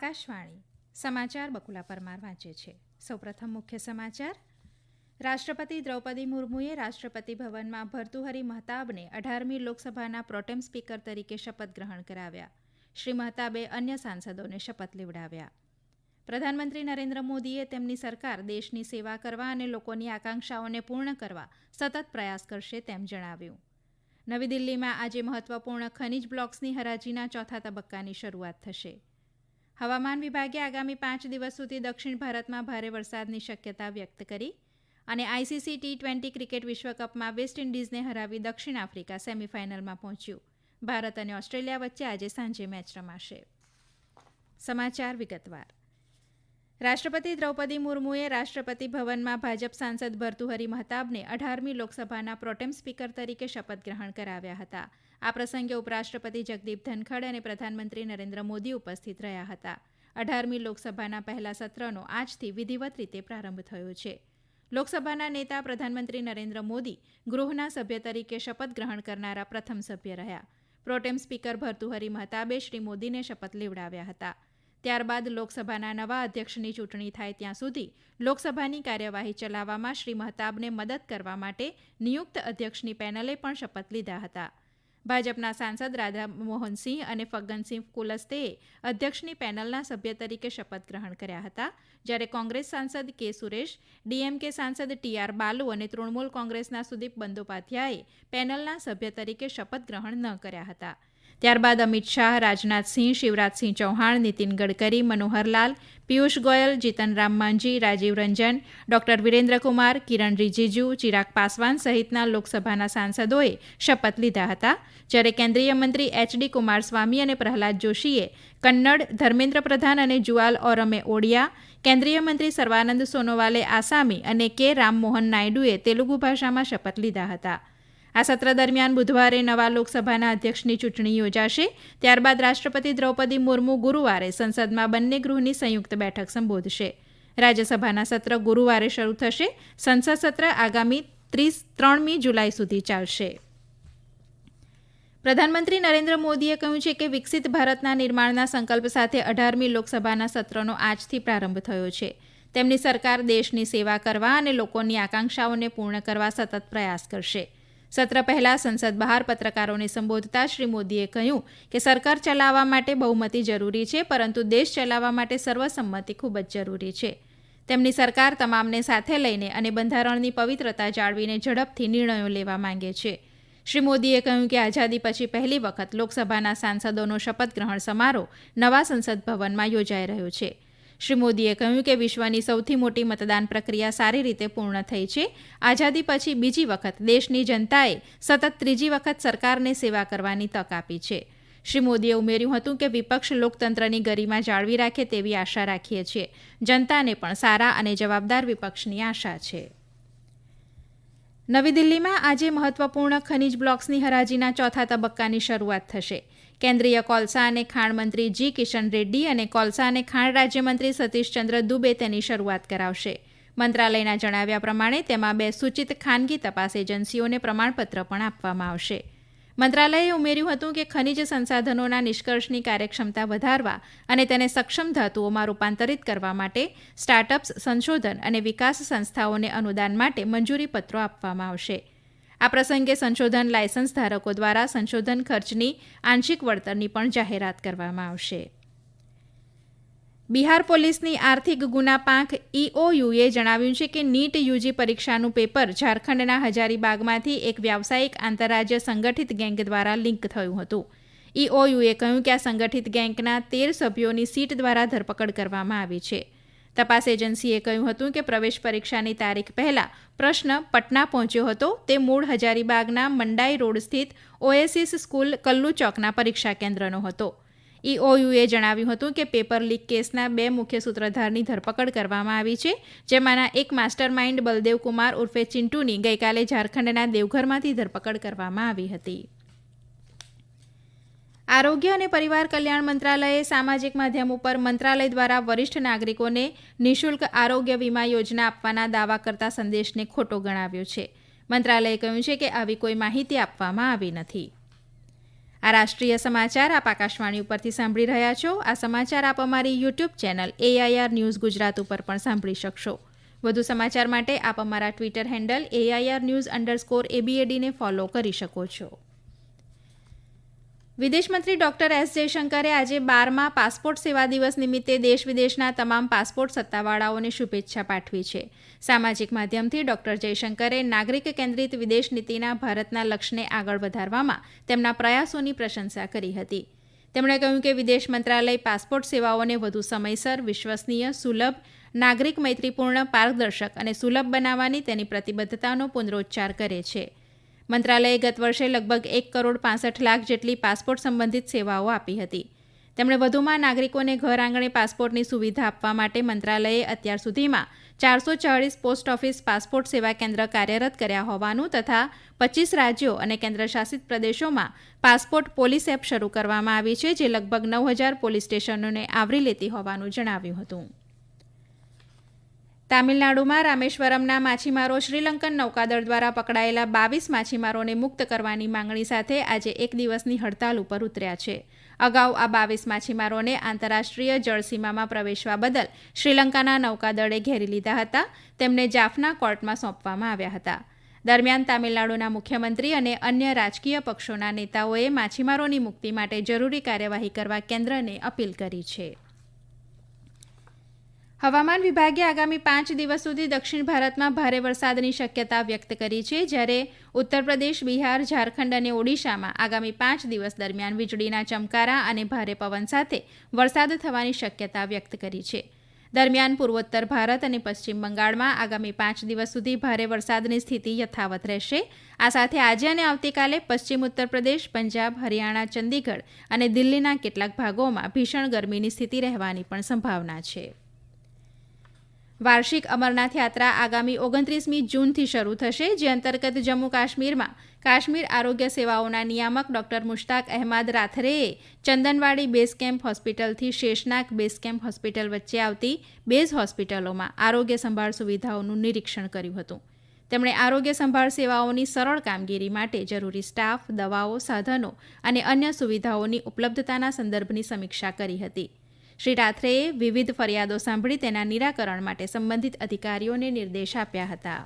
આકાશવાણી સમાચાર બકુલા પરમાર વાંચે છે. સૌપ્રથમ મુખ્ય સમાચાર. રાષ્ટ્રપતિ દ્રૌપદી મુર્મુએ રાષ્ટ્રપતિ ભવનમાં ભર્તુહરી મહતાબને 18મી લોકસભાના પ્રોટેમ સ્પીકર તરીકે શપથ ગ્રહણ કરાવ્યા. શ્રી મહતાબે અન્ય સાંસદોને શપથ લેવડાવ્યા. પ્રધાનમંત્રી નરેન્દ્ર મોદીએ તેમની સરકાર દેશની સેવા કરવા અને લોકોની આકાંક્ષાઓને પૂર્ણ કરવા સતત પ્રયાસ કરશે તેમ જણાવ્યું. નવી દિલ્હીમાં આજે મહત્વપૂર્ણ ખનીજ બ્લોક્સની હરાજીના ચોથા તબક્કાની શરૂઆત થશે. હવામાન વિભાગે આગામી 5 દિવસ સુધી દક્ષિણ ભારતમાં ભારે વરસાદની શક્યતા વ્યક્ત કરી અને આઈસીસી T20 ક્રિકેટ વિશ્વકપમાં વેસ્ટ ઇન્ડિઝને હરાવી દક્ષિણ આફ્રિકા સેમીફાઇનલમાં પહોંચ્યું. ભારત અને ઓસ્ટ્રેલિયા વચ્ચે આજે સાંજે મેચ રમાશે. સમાચાર વિગતવાર. રાષ્ટ્રપતિ દ્રૌપદી મુર્મુએ રાષ્ટ્રપતિ ભવનમાં ભાજપ સાંસદ ભર્તુહરી મહતાબને 18મી લોકસભાના પ્રોટેમ સ્પીકર તરીકે શપથ ગ્રહણ કરાવ્યા હતા. આ પ્રસંગે ઉપરાષ્ટ્રપતિ જગદીપ ધનખડ અને પ્રધાનમંત્રી નરેન્દ્ર મોદી ઉપસ્થિત રહ્યા હતા. 18મી લોકસભાના પહેલા સત્રનો આજથી વિધિવત રીતે પ્રારંભ થયો છે. લોકસભાના નેતા પ્રધાનમંત્રી નરેન્દ્ર મોદી ગૃહના સભ્ય તરીકે શપથ ગ્રહણ કરનારા પ્રથમ સભ્ય રહ્યા. પ્રોટેમ સ્પીકર ભર્તુહરી મહતાબે શ્રી મોદીને શપથ લેવડાવ્યા હતા. ત્યારબાદ લોકસભાના નવા અધ્યક્ષની ચૂંટણી થાય ત્યાં સુધી લોકસભાની કાર્યવાહી ચલાવવામાં શ્રી મહતાબને મદદ કરવા માટે નિયુક્ત અધ્યક્ષની પેનલે પણ શપથ લીધા હતા. ભાજપના સાંસદ રાધા મોહનસિંહ અને ફગ્ગનસિંહ કુલસ્તેએ અધ્યક્ષની પેનલના સભ્ય તરીકે શપથ ગ્રહણ કર્યા હતા, જ્યારે કોંગ્રેસ સાંસદ કે સુરેશ, ડીએમકે સાંસદ TR બાલુ અને તૃણમૂલ કોંગ્રેસના સુદીપ બંદોપાધ્યાયે પેનલના સભ્ય તરીકે શપથ ગ્રહણ ન કર્યા હતા. ત્યારબાદ અમિત શાહ, રાજનાથસિંહ, શિવરાજસિંહ ચૌહાણ, નીતિન ગડકરી, મનોહરલાલ, પિયુષ ગોયલ, જીતનરામ માંઝી, રાજીવ રંજન, ડોક્ટર વિરેન્દ્ર કુમાર, કિરણ રિજિજુ, ચિરાગ પાસવાન સહિતના લોકસભાના સાંસદોએ શપથ લીધા હતા, જ્યારે કેન્દ્રીય મંત્રી HD કુમારસ્વામી અને પ્રહલાદ જોશીએ કન્નડ, ધર્મેન્દ્ર પ્રધાન અને જુઆલ ઓરમે ઓડિયા, કેન્દ્રીય મંત્રી સર્વાનંદ સોનોવાલે આસામી અને કે રામમોહન નાયડુએ તેલુગુ ભાષામાં શપથ લીધા હતા. આ સત્ર દરમિયાન બુધવારે નવા લોકસભાના અધ્યક્ષની ચૂંટણી યોજાશે. ત્યારબાદ રાષ્ટ્રપતિ દ્રૌપદી મુર્મુ ગુરુવારે સંસદમાં બંને ગૃહની સંયુક્ત બેઠક સંબોધશે. રાજ્યસભાના સત્ર ગુરુવારે શરૂ થશે. સંસદ સત્ર આગામી 3મી જુલાઈ સુધી ચાલશે. પ્રધાનમંત્રી નરેન્દ્ર મોદીએ કહ્યું છે કે વિકસિત ભારતના નિર્માણના સંકલ્પ સાથે 18મી લોકસભાના સત્રનો આજથી પ્રારંભ થયો છે. તેમની સરકાર દેશની સેવા કરવા અને લોકોની આકાંક્ષાઓને પૂર્ણ કરવા સતત પ્રયાસ કરશે. સત્ર પહેલા સંસદ બહાર પત્રકારોને સંબોધતા શ્રી મોદીએ કહ્યું કે સરકાર ચલાવવા માટે બહુમતી જરૂરી છે, પરંતુ દેશ ચલાવવા માટે સર્વસંમતિ ખૂબ જ જરૂરી છે. તેમની સરકાર તમામને સાથે લઈને અને બંધારણની પવિત્રતા જાળવીને ઝડપથી નિર્ણયો લેવા માંગે છે. શ્રી મોદીએ કહ્યું કે આઝાદી પછી પહેલી વખત લોકસભાના સાંસદોનો શપથ ગ્રહણ સમારોહ નવા સંસદ ભવનમાં યોજાઈ રહ્યો છે. શ્રી મોદીએ કહ્યું કે વિશ્વની સૌથી મોટી મતદાન પ્રક્રિયા સારી રીતે પૂર્ણ થઈ છે. આઝાદી પછી બીજી વખત દેશની જનતાએ સતત ત્રીજી વખત સરકારને સેવા કરવાની તક આપી છે. શ્રી મોદીએ ઉમેર્યું હતું કે વિપક્ષ લોકતંત્રની ગરિમા જાળવી રાખે તેવી આશા રાખીએ છીએ. જનતાને પણ સારા અને જવાબદાર વિપક્ષની આશા છે. નવી દિલ્હીમાં આજે મહત્વપૂર્ણ ખનીજ બ્લોક્સની હરાજીના ચોથા તબક્કાની શરૂઆત થશે. કેન્દ્રીય કોલસા અને ખાણ મંત્રી G. કિશન રેડ્ડી અને કોલસા અને ખાણ રાજ્યમંત્રી સતીશચંદ્ર દુબે તેની શરૂઆત કરાવશે. મંત્રાલયના જણાવ્યા પ્રમાણે તેમાં 2 સૂચિત ખાનગી તપાસ એજન્સીઓને પ્રમાણપત્ર પણ આપવામાં આવશે. મંત્રાલયે ઉમેર્યું હતું કે ખનિજ સંસાધનોના નિષ્કર્ષની કાર્યક્ષમતા વધારવા અને તેને સક્ષમ ધાતુઓમાં રૂપાંતરિત કરવા માટે સ્ટાર્ટઅપ્સ, સંશોધન અને વિકાસ સંસ્થાઓને અનુદાન માટે મંજૂરી પત્રો આપવામાં આવશે. આ પ્રસંગે સંશોધન લાયસન્સ ધારકો દ્વારા સંશોધન ખર્ચની આંશિક વળતરની પણ જાહેરાત કરવામાં આવશે. બિહાર પોલીસની આર્થિક ગુના પાંખ EOUએ જણાવ્યું છે કે નીટ UG પરીક્ષાનું પેપર ઝારખંડના હજારીબાગમાંથી એક વ્યાવસાયિક આંતરરાજ્ય સંગઠિત ગેંગ દ્વારા લીક થયું હતું. EOUએ કહ્યું કે આ સંગઠિત ગેંગના 13 સભ્યોની સીટ દ્વારા ધરપકડ કરવામાં આવી છે. તપાસ એજન્સીએ કહ્યું હતું કે પ્રવેશ પરીક્ષાની તારીખ પહેલા પ્રશ્ન પટના પહોંચ્યો હતો. તે મૂળ હજારીબાગના મંડાઈ રોડ સ્થિત ઓએસિસ સ્કૂલ કલ્લુ ચોકના પરીક્ષા કેન્દ્રનો હતો. EOUએ જણાવ્યું હતું કે પેપર લીક કેસના 2 મુખ્ય સૂત્રધારની ધરપકડ કરવામાં આવી છે, જેમાંના એક માસ્ટર માઇન્ડ બલદેવ કુમાર ઉર્ફે ચિન્ટુની ગઈકાલે ઝારખંડના દેવઘરમાંથી ધરપકડ કરવામાં આવી હતી. આરોગ્ય અને પરિવાર કલ્યાણ મંત્રાલયે સામાજિક માધ્યમ ઉપર મંત્રાલય દ્વારા વરિષ્ઠ નાગરિકોને નિઃશુલ્ક આરોગ્ય વીમા યોજના આપવાના દાવા કરતા સંદેશને ખોટો ગણાવ્યો છે. મંત્રાલયે કહ્યું છે કે આવી કોઈ માહિતી આપવામાં આવી નથી. આ રાષ્ટ્રીય સમાચાર આપ આકાશવાણી ઉપરથી સાંભળી રહ્યા છો. આ સમાચાર આપ અમારી YouTube channel AIR news Gujarat ઉપર પણ સાંભળી શકશો. વધુ સમાચાર માટે આપ અમારા ટ્વિટર હેન્ડલ AIR_news_ABAD ને ફોલો કરી શકો છો. વિદેશમંત્રી ડોક્ટર S જયશંકરે આજે 12મા પાસપોર્ટ સેવા દિવસ નિમિત્તે દેશ વિદેશના તમામ પાસપોર્ટ સત્તાવાળાઓને શુભેચ્છા પાઠવી છે. સામાજિક માધ્યમથી ડોક્ટર જયશંકરે નાગરિક કેન્દ્રિત વિદેશ નીતિના ભારતના લક્ષ્યને આગળ વધારવામાં તેમના પ્રયાસોની પ્રશંસા કરી હતી. તેમણે કહ્યું કે વિદેશ મંત્રાલય પાસપોર્ટ સેવાઓને વધુ સમયસર, વિશ્વસનીય, સુલભ, નાગરિક મૈત્રીપૂર્ણ, પારદર્શક અને સુલભ બનાવવાની તેની પ્રતિબદ્ધતાનો પુનરોચ્ચાર કરે છે. મંત્રાલયે ગત વર્ષે લગભગ 1,65,00,000 જેટલી પાસપોર્ટ સંબંધિત સેવાઓ આપી હતી. તેમણે વધુમાં નાગરિકોને ઘર આંગણે પાસપોર્ટની સુવિધા આપવા માટે મંત્રાલયે અત્યાર સુધીમાં 440 પોસ્ટ ઓફિસ પાસપોર્ટ સેવા કેન્દ્ર કાર્યરત કર્યા હોવાનું તથા 25 રાજ્યો અને કેન્દ્રશાસિત પ્રદેશોમાં પાસપોર્ટ પોલીસ એપ શરૂ કરવામાં આવી છે, જે લગભગ 9,000 પોલીસ સ્ટેશનોને આવરી લેતી હોવાનું જણાવ્યું હતું. તામિલનાડુમાં રામેશ્વરમના માછીમારો શ્રીલંકન નૌકાદળ દ્વારા પકડાયેલા 22 માછીમારોને મુક્ત કરવાની માંગણી સાથે આજે એક દિવસની હડતાલ ઉપર ઉતર્યા છે. અગાઉ આ 22 માછીમારોને આંતરરાષ્ટ્રીય જળસીમામાં પ્રવેશવા બદલ શ્રીલંકાના નૌકાદળે ઘેરી લીધા હતા. તેમને જાફના કોર્ટમાં સોંપવામાં આવ્યા હતા. દરમિયાન તામિલનાડુના મુખ્યમંત્રી અને અન્ય રાજકીય પક્ષોના નેતાઓએ માછીમારોની મુક્તિ માટે જરૂરી કાર્યવાહી કરવા કેન્દ્રને અપીલ કરી છે. હવામાન વિભાગે આગામી 5 દિવસ સુધી દક્ષિણ ભારતમાં ભારે વરસાદની શક્યતા વ્યક્ત કરી છે, જ્યારે ઉત્તર પ્રદેશ, બિહાર, ઝારખંડ અને ઓડિશામાં આગામી 5 દિવસ દરમિયાન વીજળીના ચમકારા અને ભારે પવન સાથે વરસાદ થવાની શક્યતા વ્યક્ત કરી છે. દરમિયાન પૂર્વોત્તર ભારત અને પશ્ચિમ બંગાળમાં આગામી 5 દિવસ સુધી ભારે વરસાદની સ્થિતિ યથાવત રહેશે. આ સાથે આજે અને આવતીકાલે પશ્ચિમ ઉત્તર પ્રદેશ, પંજાબ, હરિયાણા, ચંદીગઢ અને દિલ્હીના કેટલાક ભાગોમાં ભીષણ ગરમીની સ્થિતિ રહેવાની પણ સંભાવના છે. વાર્ષિક અમરનાથ યાત્રા આગામી 29મી જૂનથી શરૂ થશે, જે અંતર્ગત જમ્મુ કાશ્મીરમાં કાશ્મીર આરોગ્ય સેવાઓના નિયામક ડોક્ટર મુશ્તાક અહેમદ રાથરેએ ચંદનવાડી બેઝ કેમ્પ હોસ્પિટલથી શેષનાગ બેઝ કેમ્પ હોસ્પિટલ વચ્ચે આવતી બેઝ હોસ્પિટલોમાં આરોગ્ય સંભાળ સુવિધાઓનું નિરીક્ષણ કર્યું હતું. તેમણે આરોગ્ય સંભાળ સેવાઓની સરળ કામગીરી માટે જરૂરી સ્ટાફ, દવાઓ, સાધનો અને અન્ય સુવિધાઓની ઉપલબ્ધતાના સંદર્ભની સમીક્ષા કરી હતી. શ્રી રાથરેએ વિવિધ ફરિયાદો સાંભળી તેના નિરાકરણ માટે સંબંધિત અધિકારીઓને નિર્દેશ આપ્યા હતા.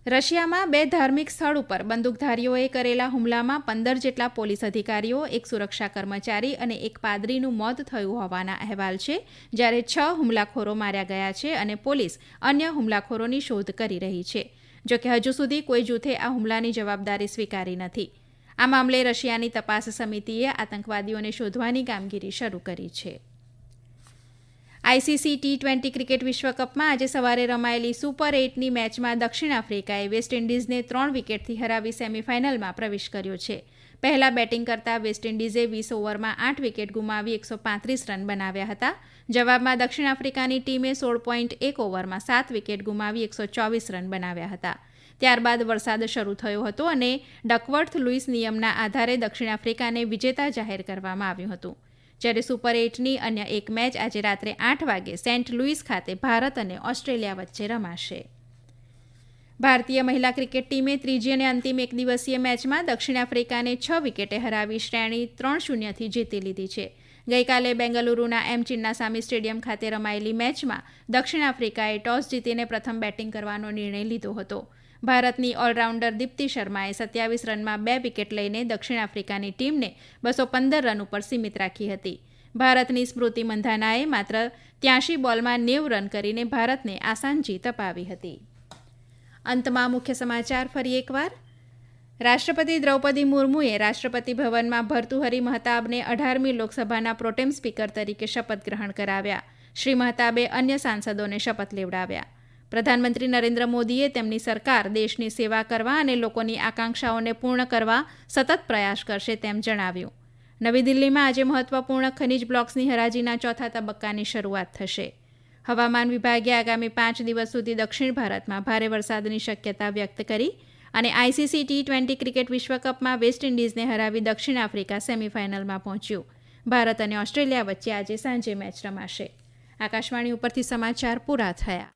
રશિયામાં 2 ધાર્મિક સ્થળ ઉપર બંદૂકધારીઓએ કરેલા હુમલામાં 15 જેટલા પોલીસ અધિકારીઓ, એક સુરક્ષા કર્મચારી અને એક પાદરીનું મોત થયું હોવાના અહેવાલ છે, જ્યારે 6 હુમલાખોરો માર્યા ગયા છે અને પોલીસ અન્ય હુમલાખોરોની શોધ કરી રહી છે. જોકે હજુ સુધી કોઈ જૂથે આ હુમલાની જવાબદારી સ્વીકારી નથી. આ મામલે રશિયાની તપાસ સમિતિએ આતંકવાદીઓને શોધવાની કામગીરી શરૂ કરી છે. ICC T20 ક્રિકેટ વિશ્વકપમાં આજે સવારે રમાયેલી સુપર 8ની મેચમાં દક્ષિણ આફ્રિકાએ વેસ્ટ ઇન્ડિઝને 3 વિકેટથી હરાવી સેમીફાઇનલમાં પ્રવેશ કર્યો છે. પહેલા બેટિંગ કરતા વેસ્ટ ઇન્ડિઝે 20 ઓવરમાં 8 વિકેટ ગુમાવી 135 રન બનાવ્યા હતા. જવાબમાં દક્ષિણ આફ્રિકાની ટીમે 16.1 ઓવરમાં 7 વિકેટ ગુમાવી 124 રન બનાવ્યા હતા. ત્યારબાદ વરસાદ શરૂ થયો હતો અને ડકવર્થ લુઇસ નિયમના આધારે દક્ષિણ આફ્રિકાને વિજેતા જાહેર કરવામાં આવ્યું હતું. જ્યારે સુપર 8ની અન્ય એક મેચ આજે રાત્રે 8 વાગે સેન્ટ લુઇસ ખાતે ભારત અને ઓસ્ટ્રેલિયા વચ્ચે રમાશે. ભારતીય મહિલા ક્રિકેટ ટીમે ત્રીજી અને અંતિમ એક દિવસીય મેચમાં દક્ષિણ આફ્રિકાને 6 વિકેટે હરાવી શ્રેણી 3-0થી જીતી લીધી છે. ગઈકાલે બેંગલુરુના M ચિન્નાસ્વામી સ્ટેડિયમ ખાતે રમાયેલી મેચમાં દક્ષિણ આફ્રિકાએ ટોસ જીતીને પ્રથમ બેટિંગ કરવાનો નિર્ણય લીધો હતો. ભારતની ઓલરાઉન્ડર દીપ્તિ શર્માએ 27 રનમાં 2 વિકેટ લઈને દક્ષિણ આફ્રિકાની ટીમને 215 રન ઉપર સીમિત રાખી હતી. ભારતની સ્મૃતિ મંધાનાએ માત્ર 83 બોલમાં 90 રન કરીને ભારતને આસાન જીત અપાવી હતી. અંતમાં મુખ્ય સમાચાર ફરી એકવાર. રાષ્ટ્રપતિ દ્રૌપદી મુર્મુએ રાષ્ટ્રપતિ ભવનમાં ભર્તુહરી મહતાબને 18મી લોકસભાના પ્રોટેમ સ્પીકર તરીકે શપથ ગ્રહણ કરાવ્યા. શ્રી મહતાબે અન્ય સાંસદોને શપથ લેવડાવ્યા. પ્રધાનમંત્રી નરેન્દ્ર મોદીએ તેમની સરકાર દેશની સેવા કરવા અને લોકોની આકાંક્ષાઓને પૂર્ણ કરવા સતત પ્રયાસ કરશે તેમ જણાવ્યું. નવી દિલ્હીમાં આજે મહત્વપૂર્ણ ખનિજ બ્લોક્સની હરાજીના ચોથા તબક્કાની શરૂઆત થશે. હવામાન વિભાગે આગામી 5 દિવસ સુધી દક્ષિણ ભારતમાં ભારે વરસાદની શક્યતા વ્યક્ત કરી અને ICC T20 ક્રિકેટ વિશ્વકપમાં વેસ્ટ ઇન્ડિઝને હરાવી દક્ષિણ આફ્રિકા સેમીફાઇનલમાં પહોંચ્યું. ભારત અને ઓસ્ટ્રેલિયા વચ્ચે આજે સાંજે મેચ રમાશે. આકાશવાણી ઉપરથી સમાચાર પૂરા થયા.